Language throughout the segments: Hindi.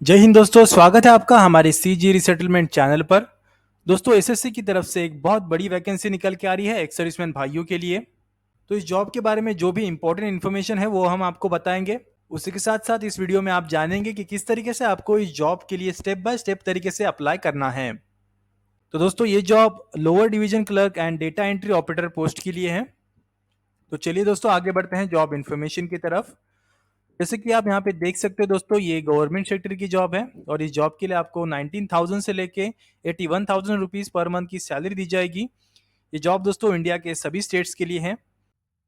जय हिंद दोस्तों, स्वागत है आपका हमारे सीजी रिसेटलमेंट चैनल पर। दोस्तों, एसएससी की तरफ से एक बहुत बड़ी वैकेंसी निकल के आ रही है एक्स सर्विसमैन भाइयों के लिए। तो इस जॉब के बारे में जो भी इंपॉर्टेंट इन्फॉर्मेशन है वो हम आपको बताएंगे। उसी के साथ साथ इस वीडियो में आप जानेंगे कि किस तरीके से आपको इस जॉब के लिए स्टेप बाय स्टेप तरीके से अप्लाई करना है। तो दोस्तों, ये job lower division clerk and data entry operator post के लिए है। तो चलिए दोस्तों, आगे बढ़ते हैं जॉब इन्फॉर्मेशन की तरफ। जैसे कि आप यहाँ पे देख सकते हो दोस्तों, ये गवर्नमेंट सेक्टर की जॉब है और इस जॉब के लिए आपको 19,000 से लेके 81,000 रुपीज पर मंथ की सैलरी दी जाएगी। ये जॉब दोस्तों इंडिया के सभी स्टेट्स के लिए है।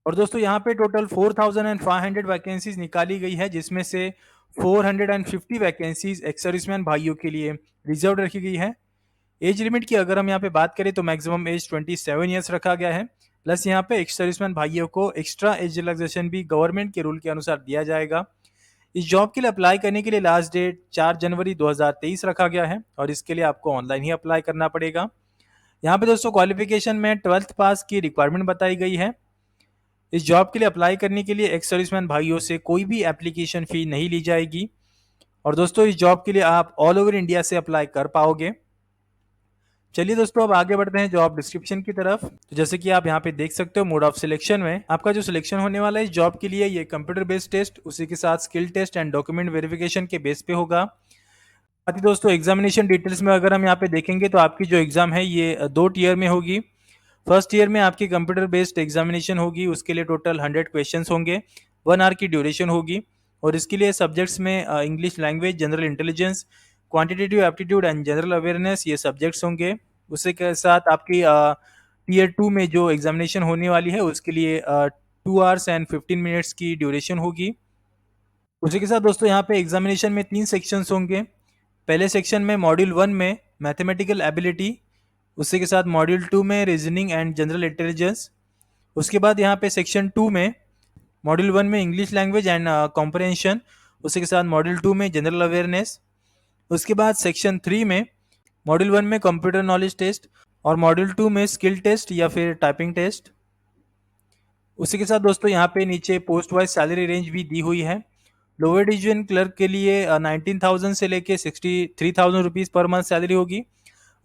और दोस्तों, यहाँ पे टोटल 4,500 वैकेंसीज निकाली गई है, जिसमें से 450 वैकेंसीज एक्स सर्विसमैन भाइयों के लिए रिजर्व रखी गई है। एज लिमिट की अगर हम यहाँ पे बात करें तो मैक्सिमम एज 27 ईयर्स रखा गया है। प्लस यहाँ पे एक्स सर्विसमैन भाइयों को एक्स्ट्रा एज रिलैक्सेशन भी गवर्नमेंट के रूल के अनुसार दिया जाएगा। इस जॉब के लिए अप्लाई करने के लिए लास्ट डेट 4 जनवरी 2023 रखा गया है और इसके लिए आपको ऑनलाइन ही अप्लाई करना पड़ेगा। यहाँ पे दोस्तों क्वालिफिकेशन में 12th पास की रिक्वायरमेंट बताई गई है। इस जॉब के लिए अप्लाई करने के लिए एक्स सर्विसमैन भाइयों से कोई भी एप्लीकेशन फ़ी नहीं ली जाएगी। और दोस्तों, इस जॉब के लिए आप ऑल ओवर इंडिया से अप्लाई कर पाओगे। चलिए दोस्तों, अब आगे बढ़ते हैं जॉब डिस्क्रिप्शन की तरफ। तो जैसे कि आप यहाँ पे देख सकते हो, मोड ऑफ सिलेक्शन में आपका जो सिलेक्शन होने वाला है इस जॉब के लिए, ये कंप्यूटर बेस्ड टेस्ट, उसी के साथ skill test and document verification के बेस पे होगा। साथ ही दोस्तों, एग्जामिनेशन डिटेल्स में अगर हम यहाँ पे देखेंगे तो आपकी जो एग्जाम है ये 2 टीयर में होगी। फर्स्ट ईयर में आपकी कंप्यूटर बेस्ड एग्जामिनेशन होगी, उसके लिए टोटल 100 क्वेश्चन होंगे, 1 आवर की ड्यूरेशन होगी। और इसके लिए सब्जेक्ट्स में English language, general intelligence, quantitative aptitude and general awareness, ये सब्जेक्ट्स होंगे। उसी के साथ आपकी टीयर 2 में जो एग्जामिनेशन होने वाली है उसके लिए 2 आवर्स एंड 15 मिनट्स की ड्यूरेशन होगी। उसी के साथ दोस्तों, यहाँ पे एग्जामिनेशन में 3 सेक्शंस होंगे। पहले सेक्शन में मॉड्यूल 1 में मैथमेटिकल एबिलिटी, उसी के साथ मॉड्यूल 2 में रीजनिंग एंड जनरल इंटेलिजेंस। उसके बाद यहाँ पे सेक्शन 2 में मॉड्यूल 1 में इंग्लिश लैंग्वेज एंड कॉम्प्रहेंशन, उसी के साथ मॉड्यूल 2 में जनरल अवेयरनेस। उसके बाद सेक्शन 3 में मॉड्यूल 1 में कंप्यूटर नॉलेज टेस्ट और मॉड्यूल 2 में स्किल टेस्ट या फिर टाइपिंग टेस्ट। उसी के साथ दोस्तों, यहाँ पे नीचे पोस्ट वाइज सैलरी रेंज भी दी हुई है। लोअर डिवीजन क्लर्क के लिए 19,000 से लेके 63,000 रुपीज़ पर मंथ सैलरी होगी।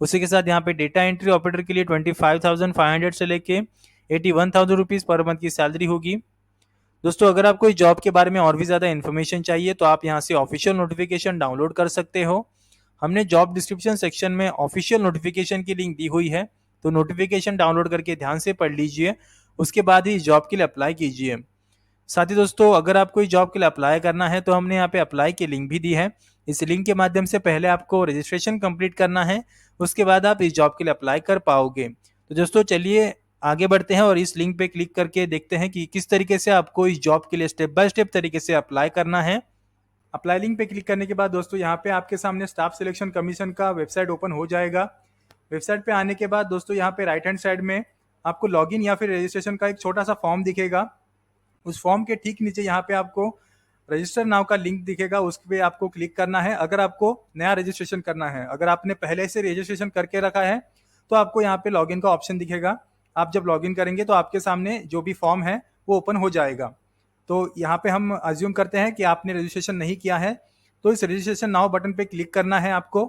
उसी के साथ यहाँ पे डेटा एंट्री ऑपरेटर के लिए 25,500 से लेके 81,000 रुपीज़ पर मंथ की सैलरी होगी। दोस्तों, अगर आपको इस जॉब के बारे में और भी ज़्यादा इन्फॉर्मेशन चाहिए तो आप यहाँ से ऑफिशियल नोटिफिकेशन डाउनलोड कर सकते हो। हमने जॉब डिस्क्रिप्शन सेक्शन में ऑफिशियल नोटिफिकेशन की लिंक दी हुई है, तो नोटिफिकेशन डाउनलोड करके ध्यान से पढ़ लीजिए, उसके बाद ही इस जॉब के लिए अप्लाई कीजिए। साथ ही दोस्तों, अगर आपको इस जॉब के लिए अप्लाई करना है तो हमने यहाँ पे अप्लाई की लिंक भी दी है। इस लिंक के माध्यम से पहले आपको रजिस्ट्रेशन कंप्लीट करना है, उसके बाद आप इस जॉब के लिए अप्लाई कर पाओगे। तो दोस्तों, चलिए आगे बढ़ते हैं और इस लिंक पे क्लिक करके देखते हैं कि किस तरीके से आपको इस जॉब के लिए स्टेप बाय स्टेप तरीके से अप्लाई करना है। अप्लाई लिंक पे क्लिक करने के बाद दोस्तों, यहाँ पे आपके सामने स्टाफ सिलेक्शन कमीशन का वेबसाइट ओपन हो जाएगा। वेबसाइट पे आने के बाद दोस्तों, यहाँ पे राइट हैंड साइड में आपको लॉगिन या फिर रजिस्ट्रेशन का एक छोटा सा फॉर्म दिखेगा। उस फॉर्म के ठीक नीचे यहाँ पे आपको रजिस्टर नाउ का लिंक दिखेगा, उस पर आपको क्लिक करना है अगर आपको नया रजिस्ट्रेशन करना है। अगर आपने पहले से रजिस्ट्रेशन करके रखा है तो आपको यहाँ पे लॉगिन का ऑप्शन दिखेगा। आप जब लॉगिन करेंगे तो आपके सामने जो भी फॉर्म है वो ओपन हो जाएगा। तो यहाँ पे हम अज्यूम करते हैं कि आपने रजिस्ट्रेशन नहीं किया है, तो इस रजिस्ट्रेशन नाउ बटन पे क्लिक करना है आपको।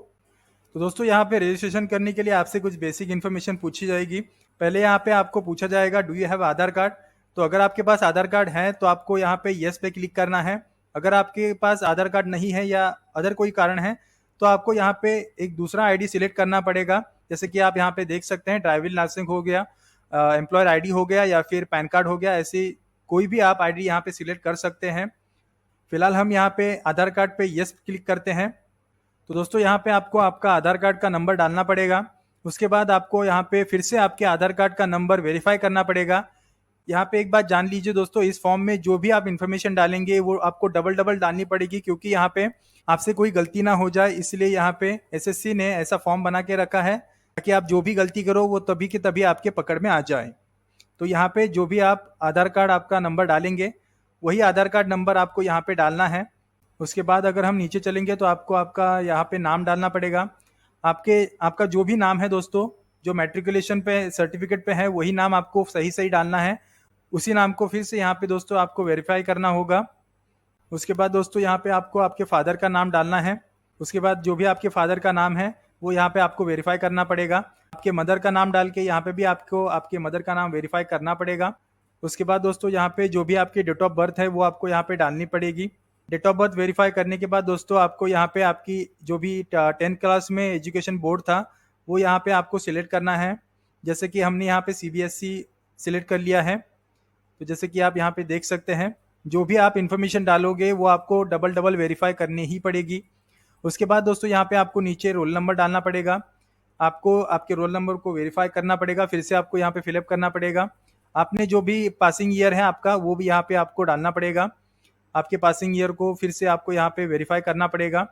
तो दोस्तों, यहाँ पे रजिस्ट्रेशन करने के लिए आपसे कुछ बेसिक इन्फॉर्मेशन पूछी जाएगी। पहले यहाँ पे आपको पूछा जाएगा do you have Aadhaar card. तो अगर आपके पास आधार कार्ड है तो आपको यहाँ पे येस पे क्लिक करना है। अगर आपके पास आधार कार्ड नहीं है या अदर कोई कारण है तो आपको यहाँ पे एक दूसरा आईडी सिलेक्ट करना पड़ेगा। जैसे कि आप यहाँ पे देख सकते हैं, ड्राइविंग लाइसेंस हो गया, एम्प्लॉयर आईडी हो गया या फिर पैन कार्ड हो गया, ऐसी कोई भी आप आईडी यहाँ पे सिलेक्ट कर सकते हैं। फिलहाल हम यहाँ पे आधार कार्ड पे येस क्लिक करते हैं। तो दोस्तों, यहाँ पे आपको आपका आधार कार्ड का नंबर डालना पड़ेगा। उसके बाद आपको यहाँ पे फिर से आपके आधार कार्ड का नंबर वेरीफाई करना पड़ेगा। यहाँ पे एक बात जान लीजिए दोस्तों, इस फॉर्म में जो भी आप इन्फॉर्मेशन डालेंगे वो आपको डबल डबल डालनी पड़ेगी, क्योंकि यहाँ पे आपसे कोई गलती ना हो जाए, इसलिए यहाँ पे एसएससी ने ऐसा फॉर्म बना के रखा है ताकि आप जो भी गलती करो वो तभी के तभी आपके पकड़ में आ जाए। तो यहाँ पे जो भी आप आधार कार्ड आपका नंबर डालेंगे वही आधार कार्ड नंबर आपको यहाँ पे डालना है। उसके बाद अगर हम नीचे चलेंगे तो आपको आपका यहाँ पे नाम डालना पड़ेगा। आपका जो भी नाम है दोस्तों, जो मैट्रिकुलेशन पे सर्टिफिकेट पे है वही नाम आपको सही सही डालना है। उसी नाम को फिर से यहाँ पे दोस्तों आपको वेरीफाई करना होगा। उसके बाद दोस्तों, यहाँ पे आपको आपके फादर का नाम डालना है। उसके बाद जो भी आपके फादर का नाम है वो यहाँ पे आपको वेरीफाई करना पड़ेगा। आपके मदर का नाम डाल के यहाँ पे भी आपको आपके मदर का नाम वेरीफाई करना पड़ेगा। उसके बाद दोस्तों यहाँ पे जो भी आपकी डेट ऑफ बर्थ है वो आपको यहाँ पे डालनी पड़ेगी। डेट ऑफ बर्थ वेरीफाई करने के बाद दोस्तों आपको यहाँ पे आपकी जो भी 10th क्लास में एजुकेशन बोर्ड था वो यहाँ पे आपको सिलेक्ट करना है। जैसे कि हमने यहाँ पे सीबीएसई सिलेक्ट कर लिया है। तो जैसे कि आप यहाँ पे देख सकते हैं, जो भी आप इन्फॉर्मेशन डालोगे वो आपको डबल डबल वेरीफाई करनी ही पड़ेगी। उसके बाद दोस्तों यहाँ पे आपको नीचे रोल नंबर डालना पड़ेगा। आपको आपके रोल नंबर को वेरीफाई करना पड़ेगा, फिर से आपको यहाँ पे फिलअप करना पड़ेगा। आपने जो भी पासिंग ईयर है आपका वो भी यहाँ पे आपको डालना पड़ेगा। आपके पासिंग ईयर को फिर से आपको यहाँ पे वेरीफाई करना पड़ेगा।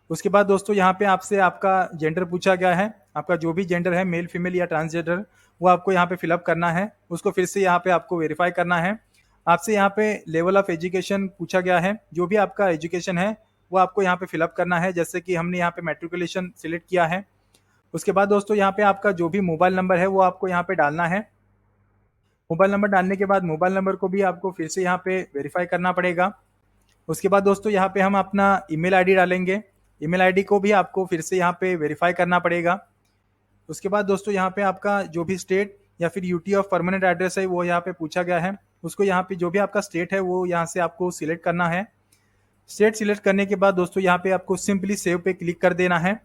उसके बाद दोस्तों यहाँ पे आपसे आपका जेंडर पूछा गया है। आपका जो भी जेंडर है, मेल फीमेल या ट्रांसजेंडर, वो आपको यहाँ पे फिलअप करना है। उसको फिर से यहाँ पे आपको वेरीफाई करना है। आपसे यहाँ पे लेवल ऑफ एजुकेशन पूछा गया है। जो भी आपका एजुकेशन है वो आपको यहाँ पे फिलअप करना है। जैसे कि हमने यहाँ पे मैट्रिकुलेशन सिलेक्ट किया है। उसके बाद दोस्तों यहाँ पे आपका जो भी मोबाइल नंबर है वो आपको यहाँ पे डालना है। मोबाइल नंबर डालने के बाद मोबाइल नंबर को भी आपको फिर से यहाँ पे वेरीफाई करना पड़ेगा। उसके बाद दोस्तों यहाँ पे हम अपना ईमेल आईडी डालेंगे। ईमेल आईडी को भी आपको फिर से यहाँ पे वेरीफाई करना पड़ेगा। उसके बाद दोस्तों यहाँ पे आपका जो भी स्टेट या फिर यूटी ऑफ परमानेंट एड्रेस है वो यहाँ पे पूछा गया है। उसको यहाँ पे जो भी आपका स्टेट है वो यहाँ से आपको सिलेक्ट करना है। स्टेट सिलेक्ट करने के बाद दोस्तों यहाँ पे आपको सिंपली सेव पे क्लिक कर देना है।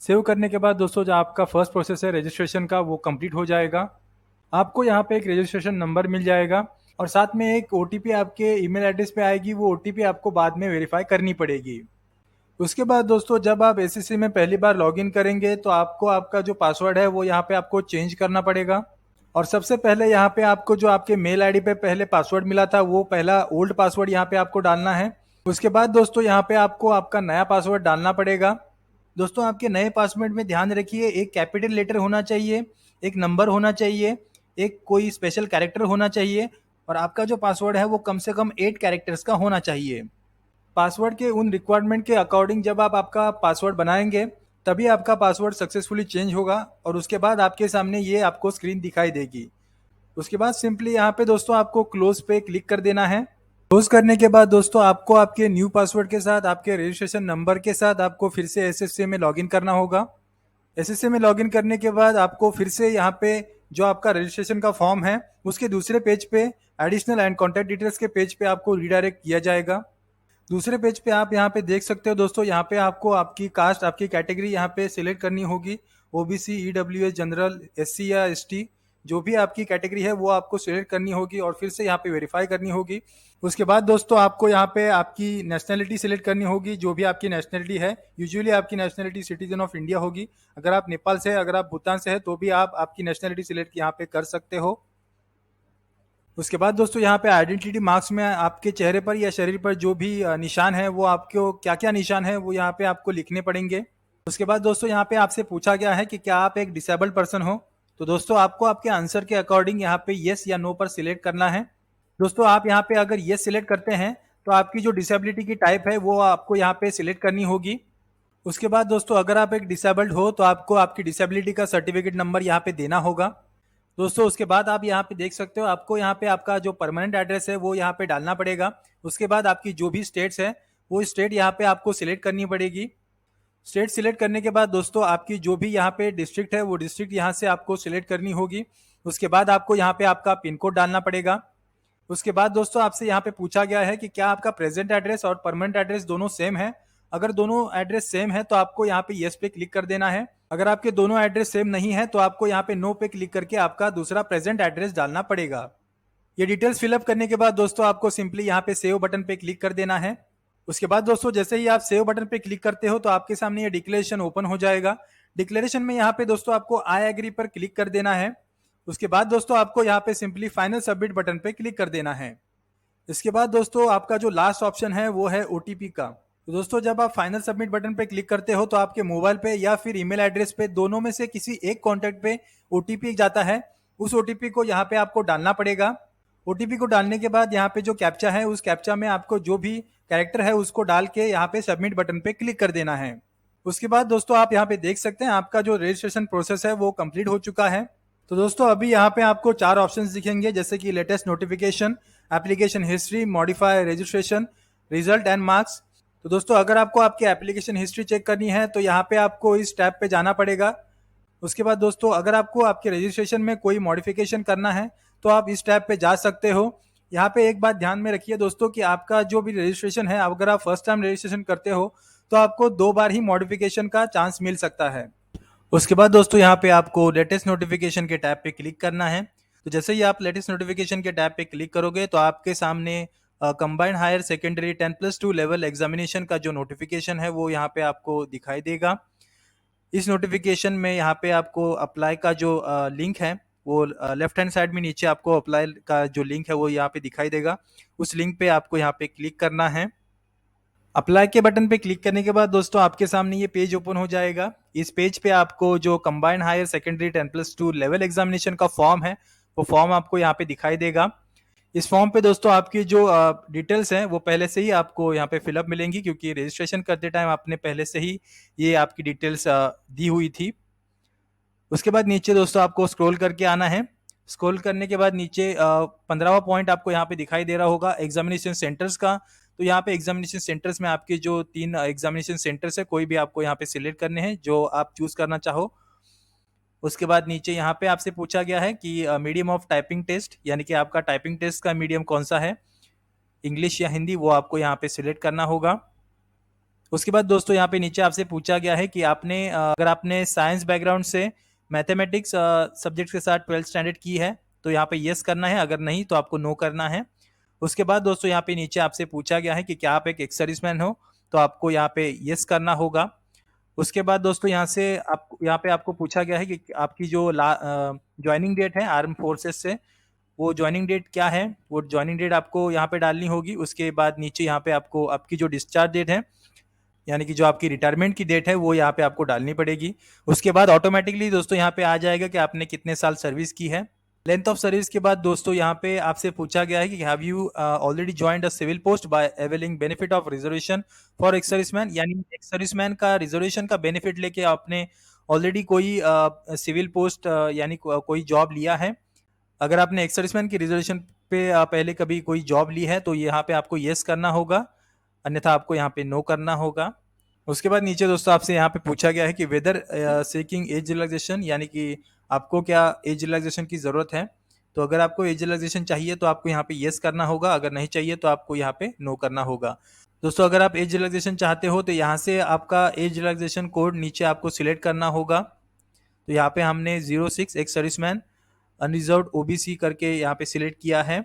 सेव करने के बाद दोस्तों जो आपका फर्स्ट प्रोसेस है रजिस्ट्रेशन का वो कंप्लीट हो जाएगा। आपको यहाँ पे एक रजिस्ट्रेशन नंबर मिल जाएगा और साथ में एक ओटीपी आपके ईमेल एड्रेस पे आएगी। वो ओटीपी आपको बाद में वेरीफाई करनी पड़ेगी। उसके बाद दोस्तों जब आप एसएससी में पहली बार लॉगिन करेंगे तो आपको आपका जो पासवर्ड है वो यहाँ पे आपको चेंज करना पड़ेगा। और सबसे पहले यहाँ पे आपको जो आपके मेल आईडी पे पहले पासवर्ड मिला था वो पहला ओल्ड पासवर्ड यहाँ पे आपको डालना है। उसके बाद दोस्तों यहाँ पे आपको आपका नया पासवर्ड डालना पड़ेगा। दोस्तों आपके नए पासवर्ड में ध्यान रखिए, एक कैपिटल लेटर होना चाहिए, एक नंबर होना चाहिए, एक कोई स्पेशल कैरेक्टर होना चाहिए और आपका जो पासवर्ड है वो कम से कम 8 कैरेक्टर्स का होना चाहिए। पासवर्ड के उन रिक्वायरमेंट के अकॉर्डिंग जब आप आपका पासवर्ड बनाएंगे तभी आपका पासवर्ड सक्सेसफुली चेंज होगा और उसके बाद आपके सामने ये आपको स्क्रीन दिखाई देगी। उसके बाद सिंपली यहाँ पे दोस्तों आपको क्लोज पे क्लिक कर देना है। क्लोज करने के बाद दोस्तों आपको आपके न्यू पासवर्ड के साथ आपके रजिस्ट्रेशन नंबर के साथ आपको फिर से एसएससी में लॉगिन करना होगा। एसएससी में लॉगिन करने के बाद आपको फिर से यहाँ पे जो आपका रजिस्ट्रेशन का फॉर्म है उसके दूसरे पेज पे एडिशनल एंड कॉन्टैक्ट डिटेल्स के पेज पे आपको रिडायरेक्ट किया जाएगा। दूसरे पेज पे आप यहाँ पे देख सकते हो दोस्तों, यहाँ पे आपको आपकी कास्ट, आपकी कैटेगरी यहाँ पे सिलेक्ट करनी होगी। ओबीसी, ईडब्ल्यूएस, जनरल, एससी या एसटी, जो भी आपकी कैटेगरी है वो आपको सिलेक्ट करनी होगी और फिर से यहाँ पे वेरीफाई करनी होगी। उसके बाद दोस्तों आपको यहाँ पे आपकी नेशनैलिटी सिलेक्ट करनी होगी, जो भी आपकी नेशनैलिटी है। यूजुअली आपकी नेशनैलिटी सिटीजन ऑफ इंडिया होगी। अगर आप नेपाल से, अगर आप भूटान से है तो भी आप आपकी नेशनैलिटी सिलेक्ट यहाँ पे कर सकते हो। उसके बाद दोस्तों यहाँ पे आइडेंटिटी मार्क्स में आपके चेहरे पर या शरीर पर जो भी निशान है वो आपको क्या क्या निशान है वो यहाँ पे आपको लिखने पड़ेंगे। उसके बाद दोस्तों यहाँ पे आपसे पूछा गया है कि क्या आप एक डिसेबल्ड पर्सन हो। तो दोस्तों आपको आपके आंसर के अकॉर्डिंग यहाँ पे येस या नो पर सिलेक्ट करना है। दोस्तों आप यहाँ पे अगर येस सिलेक्ट करते हैं तो आपकी जो डिसेबिलिटी की टाइप है वो आपको यहाँ पे सिलेक्ट करनी होगी। उसके बाद दोस्तों अगर आप एक डिसेबल्ड हो तो आपको आपकी डिसेबिलिटी का सर्टिफिकेट नंबर यहाँ पे देना होगा। दोस्तों उसके बाद आप यहाँ पे देख सकते हो, आपको यहाँ पे आपका जो परमानेंट एड्रेस है वो यहाँ पे डालना पड़ेगा। उसके बाद आपकी जो भी स्टेट्स है वो स्टेट यहाँ पे आपको सिलेक्ट करनी पड़ेगी। स्टेट सिलेक्ट करने के बाद दोस्तों आपकी जो भी यहाँ पे डिस्ट्रिक्ट है वो डिस्ट्रिक्ट यहाँ से आपको सिलेक्ट करनी होगी। उसके बाद आपको यहाँ पे आपका पिन कोड डालना पड़ेगा। उसके बाद दोस्तों आपसे यहाँ पे पूछा गया है कि क्या आपका प्रेजेंट एड्रेस और परमानेंट एड्रेस दोनों सेम है। अगर दोनों एड्रेस सेम है तो आपको यहाँ पे येस पे क्लिक कर देना है। अगर आपके दोनों एड्रेस सेम नहीं है तो आपको यहाँ पे नो पे क्लिक करके आपका दूसरा प्रेजेंट एड्रेस डालना पड़ेगा। ये डिटेल्स फिलअप करने के बाद दोस्तों आपको सिंपली यहाँ पे सेव बटन पे क्लिक कर देना है। उसके बाद दोस्तों जैसे ही आप सेव बटन पे क्लिक करते हो तो आपके सामने ये डिक्लेरेशन ओपन हो जाएगा। डिक्लेरेशन में यहाँ पे दोस्तों आपको आई एग्री पर क्लिक कर देना है। उसके बाद दोस्तों आपको यहाँ पे सिंपली फाइनल सबमिट बटन पे क्लिक कर देना है। इसके बाद दोस्तों आपका जो लास्ट ऑप्शन है वो है ओटीपी का। तो दोस्तों जब आप फाइनल सबमिट बटन पे क्लिक करते हो तो आपके मोबाइल पे या फिर ईमेल एड्रेस पे दोनों में से किसी एक कॉन्टैक्ट पे ओटीपी जाता है। उस ओटीपी को यहाँ पे आपको डालना पड़ेगा। ओटीपी को डालने के बाद यहाँ पे जो कैप्चा है उस कैप्चा में आपको जो भी कैरेक्टर है उसको डाल के यहाँ पे सबमिट बटन पे क्लिक कर देना है। उसके बाद दोस्तों आप यहाँ पे देख सकते हैं आपका जो रजिस्ट्रेशन प्रोसेस है वो कंप्लीट हो चुका है। तो दोस्तों अभी यहाँ पे आपको 4 ऑप्शंस दिखेंगे, जैसे कि latest notification, application history, modify registration, result and marks. तो दोस्तों अगर आपको आपकी एप्लीकेशन हिस्ट्री चेक करनी है तो यहाँ पे आपको इस टैब पे जाना पड़ेगा। उसके बाद दोस्तों अगर आपको आपके रजिस्ट्रेशन में कोई मॉडिफिकेशन करना है तो आप इस टैब पे जा सकते हो। यहाँ पे एक बात ध्यान में रखिए दोस्तों कि आपका जो भी रजिस्ट्रेशन है, अगर आप फर्स्ट टाइम रजिस्ट्रेशन करते हो तो आपको 2 बार ही मॉडिफिकेशन का चांस मिल सकता है। उसके बाद दोस्तों यहाँ पे आपको लेटेस्ट नोटिफिकेशन के टैब पे क्लिक करना है। तो जैसे ही आप लेटेस्ट नोटिफिकेशन के टैब पे क्लिक करोगे तो आपके सामने combined higher secondary 10+2 level examination का जो नोटिफिकेशन है वो यहाँ पे आपको दिखाई देगा। इस नोटिफिकेशन में यहाँ पे आपको अप्लाई का जो लिंक है वो लेफ्ट हैंड साइड में नीचे आपको अप्लाई का जो लिंक है वो यहाँ पे दिखाई देगा। उस लिंक पे आपको यहाँ पे क्लिक करना है। अप्लाई के बटन पे क्लिक करने के बाद दोस्तों आपके सामने ये पेज ओपन हो जाएगा। इस पेज पे आपको जो combined higher secondary 10+2 level examination का फॉर्म है वो फॉर्म आपको यहाँ पे दिखाई देगा। इस फॉर्म पे दोस्तों आपकी जो डिटेल्स हैं वो पहले से ही आपको यहाँ पे फिलअप मिलेंगी, क्योंकि रजिस्ट्रेशन करते टाइम आपने पहले से ही ये आपकी डिटेल्स दी हुई थी। उसके बाद नीचे दोस्तों आपको स्क्रॉल करके आना है। स्क्रॉल करने के बाद नीचे 15वां पॉइंट आपको यहाँ पे दिखाई दे रहा होगा एग्जामिनेशन सेंटर्स का। तो यहाँ पे एग्जामिनेशन सेंटर्स में आपके जो 3 एग्जामिनेशन सेंटर्स है कोई भी आपको यहाँ पे सिलेक्ट करने हैं जो आप चूज करना चाहो। उसके बाद नीचे यहाँ पे आपसे पूछा गया है कि मीडियम ऑफ टाइपिंग टेस्ट, यानी कि आपका टाइपिंग टेस्ट का मीडियम कौन सा है, इंग्लिश या हिंदी, वो आपको यहाँ पे सिलेक्ट करना होगा। उसके बाद दोस्तों यहाँ पे नीचे आपसे पूछा गया है कि आपने अगर आपने साइंस बैकग्राउंड से मैथमेटिक्स सब्जेक्ट के साथ 12th स्टैंडर्ड की है तो यहाँ पे यस करना है, अगर नहीं तो आपको नो करना है। उसके बाद दोस्तों यहाँ पे नीचे आपसे पूछा गया है कि क्या आप एक एक्स सर्विसमैन हो, तो आपको यहाँ पे यस करना होगा। उसके बाद दोस्तों यहाँ पे आपको पूछा गया है कि आपकी जो ज्वाइनिंग डेट है आर्म फोर्सेस से, वो ज्वाइनिंग डेट क्या है, वो ज्वाइनिंग डेट आपको यहाँ पे डालनी होगी। उसके बाद नीचे यहाँ पे आपको आपकी जो डिस्चार्ज डेट है, यानी कि जो आपकी रिटायरमेंट की डेट है, वो यहाँ पे आपको डालनी पड़ेगी। उसके बाद ऑटोमेटिकली दोस्तों यहाँ पे आ जाएगा कि आपने कितने साल सर्विस की है। लेंथ ऑफ सर्विस के बाद दोस्तों यहाँ पे आपसे पूछा गया है कि have you already joined a civil post by availing benefit of reservation for ex serviceman, यानी एक्स सर्विसमैन का रिजर्वेशन का बेनिफिट लेके आपने ऑलरेडी कोई सिविल पोस्ट यानी कोई जॉब लिया है। अगर आपने एक्स सर्विसमैन की रिजर्वेशन पे पहले कभी कोई जॉब ली है तो यहाँ पे आपको येस करना होगा, अन्यथा आपको यहाँ पे नो करना होगा। उसके बाद नीचे दोस्तों आपसे यहाँ पे पूछा गया है कि वेदर सीकिंग एज रिलैक्सेशन, यानी कि आपको क्या एज रिलैक्सेशन की ज़रूरत है। तो अगर आपको एज रिलैक्सेशन चाहिए तो आपको यहाँ पे येस करना होगा, अगर नहीं चाहिए तो आपको यहाँ पे नो करना होगा। दोस्तों अगर आप एज रिलैक्सेशन चाहते हो तो यहाँ से आपका एज रिलैक्सेशन कोड नीचे आपको सिलेक्ट करना होगा। तो यहाँ पे हमने 06 एक्स सर्विसमैन अनरिजर्व्ड ओबीसी करके यहाँ पे सिलेक्ट किया है।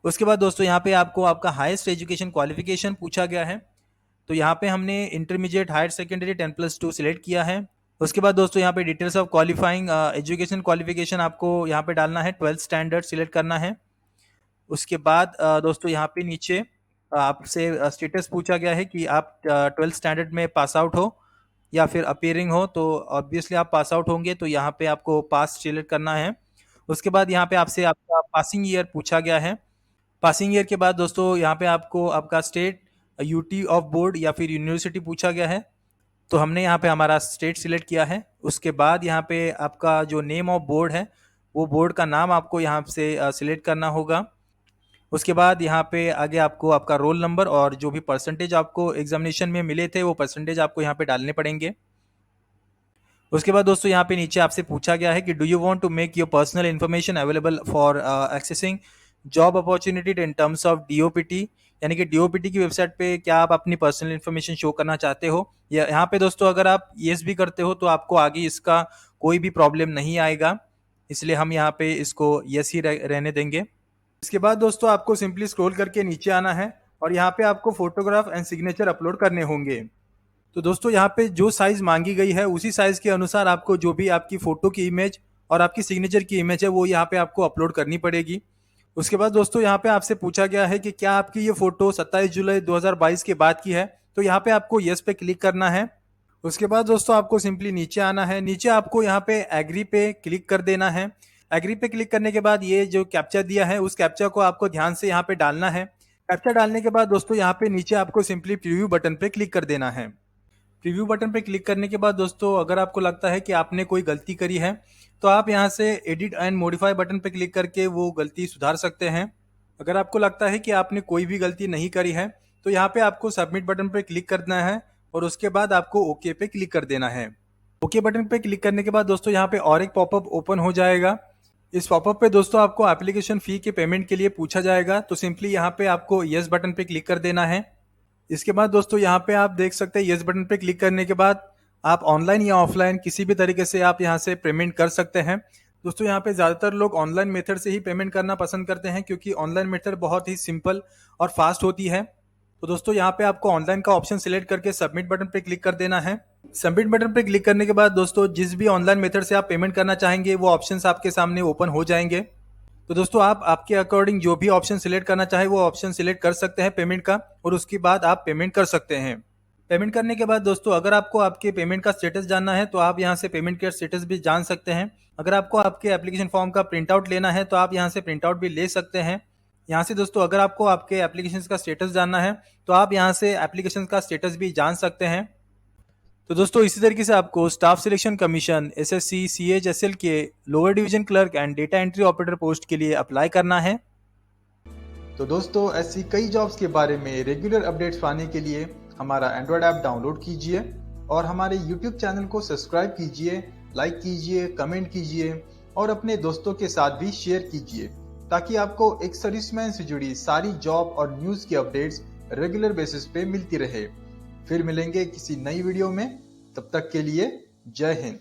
उसके बाद दोस्तों यहाँ पे आपको आपका हाईएस्ट एजुकेशन क्वालिफिकेशन पूछा गया है। तो यहाँ पे हमने इंटरमीडिएट हायर सेकेंडरी 10+2 सिलेक्ट किया है। उसके बाद दोस्तों यहाँ पे details of qualifying education qualification आपको यहाँ पे डालना है, 12th स्टैंडर्ड सिलेक्ट करना है। उसके बाद दोस्तों यहाँ पे नीचे आपसे स्टेटस पूछा गया है कि आप 12th स्टैंडर्ड में पास आउट हो या फिर अपीयरिंग हो। तो ऑब्वियसली आप पास आउट होंगे तो यहाँ पे आपको पास सिलेक्ट करना है। उसके बाद यहाँ पे आपसे आपका पासिंग ईयर पूछा गया है। पासिंग ईयर के बाद दोस्तों यहाँ पे आपको आपका स्टेट यूटी ऑफ बोर्ड या फिर यूनिवर्सिटी पूछा गया है। तो हमने यहाँ पे हमारा स्टेट सिलेक्ट किया है। उसके बाद यहाँ पे आपका जो नेम ऑफ बोर्ड है वो बोर्ड का नाम आपको यहाँ से सिलेक्ट करना होगा। उसके बाद यहाँ पे आगे आपको आपका रोल नंबर और जो भी परसेंटेज आपको एग्जामिनेशन में मिले थे वो परसेंटेज आपको यहाँ पे डालने पड़ेंगे। उसके बाद दोस्तों यहाँ पे नीचे आपसे पूछा गया है कि do you want to make your personal information available for accessing job opportunity in terms of DOPT, यानी कि डीओपीटी की वेबसाइट पे क्या आप अपनी पर्सनल इन्फॉर्मेशन शो करना चाहते हो। या यहाँ पे दोस्तों अगर आप येस भी करते हो तो आपको आगे इसका कोई भी प्रॉब्लम नहीं आएगा, इसलिए हम यहाँ पे इसको येस ही रहने देंगे। इसके बाद दोस्तों आपको सिंपली स्क्रॉल करके नीचे आना है और यहाँ पे आपको फोटोग्राफ एंड सिग्नेचर अपलोड करने होंगे। तो दोस्तों यहाँ पे जो साइज मांगी गई है उसी साइज के अनुसार आपको जो भी आपकी फोटो की इमेज और आपकी सिग्नेचर की इमेज है वो यहाँ पे आपको अपलोड करनी पड़ेगी। उसके बाद दोस्तों यहाँ पे आपसे पूछा गया है कि क्या आपकी ये फोटो 27 जुलाई 2022 के बाद की है। तो यहाँ पे आपको यस पे क्लिक करना है। उसके बाद दोस्तों आपको सिंपली नीचे आना है। नीचे आपको यहाँ पे एग्री पे क्लिक कर देना है। एग्री पे क्लिक करने के बाद ये जो कैप्चा दिया है उस कैप्चा को आपको ध्यान से यहाँ पे डालना है। कैप्चा डालने के बाद दोस्तों यहाँ पे नीचे आपको सिंपली प्रीव्यू बटन पे क्लिक कर देना है। प्रीव्यू बटन पे क्लिक करने के बाद दोस्तों अगर आपको लगता है कि आपने कोई गलती करी है तो आप यहाँ से एडिट एंड मॉडिफाई बटन पे क्लिक करके वो गलती सुधार सकते हैं। अगर आपको लगता है कि आपने कोई भी गलती नहीं करी है तो यहाँ पे आपको सबमिट बटन पे क्लिक करना है और उसके बाद आपको ओके पे क्लिक कर देना है। ओके बटन पे क्लिक करने के बाद दोस्तों यहाँ पे और एक पॉपअप ओपन हो जाएगा। इस पॉपअप पे दोस्तों आपको एप्लीकेशन फ़ी के पेमेंट के लिए पूछा जाएगा, तो सिंपली यहाँ पे आपको यस बटन पे क्लिक कर देना है। इसके बाद दोस्तों यहाँ पे आप देख सकते हैं यस बटन पे क्लिक करने के बाद आप ऑनलाइन या ऑफलाइन किसी भी तरीके से आप यहाँ से पेमेंट कर सकते हैं। दोस्तों यहाँ पे ज़्यादातर लोग ऑनलाइन मेथड से ही पेमेंट करना पसंद करते हैं, क्योंकि ऑनलाइन मेथड बहुत ही सिंपल और फास्ट होती है। तो दोस्तों यहाँ पे आपको ऑनलाइन का ऑप्शन सिलेक्ट करके सबमिट बटन पे क्लिक कर देना है। सबमिट बटन पे क्लिक करने के बाद दोस्तों जिस भी ऑनलाइन मेथड से आप पेमेंट करना चाहेंगे वो ऑप्शंस आपके सामने ओपन हो जाएंगे। तो दोस्तों आप आपके अकॉर्डिंग जो भी ऑप्शन सिलेक्ट करना चाहे वो ऑप्शन सिलेक्ट कर सकते हैं पेमेंट का, और उसके बाद आप पेमेंट कर सकते हैं। पेमेंट करने के बाद दोस्तों अगर आपको आपके पेमेंट का स्टेटस जानना है तो आप यहाँ से पेमेंट का स्टेटस भी जान सकते हैं। अगर आपको आपके एप्लीकेशन फॉर्म का प्रिंट आउट लेना है तो आप यहाँ से प्रिंट आउट भी ले सकते हैं। यहाँ से दोस्तों अगर आपको आपके एप्लीकेशन का स्टेटस जानना है तो आप यहाँ से एप्लीकेशन का स्टेटस भी जान सकते हैं। तो दोस्तों इसी तरीके से आपको staff selection commission SSC CHSL के lower division clerk and data entry operator post के लिए अप्लाई करना है। तो दोस्तों ऐसी कई जॉब्स के बारे में रेगुलर अपडेट्स पाने के लिए हमारा एंड्रॉयड ऐप डाउनलोड कीजिए और हमारे यूट्यूब चैनल को सब्सक्राइब कीजिए, लाइक कीजिए, कमेंट कीजिए और अपने दोस्तों के साथ भी शेयर कीजिए, ताकि आपको एक सर्विसमैन से जुड़ी सारी जॉब और न्यूज़ की अपडेट्स रेगुलर बेसिस पे मिलती रहे। फिर मिलेंगे किसी नई वीडियो में, तब तक के लिए जय हिंद।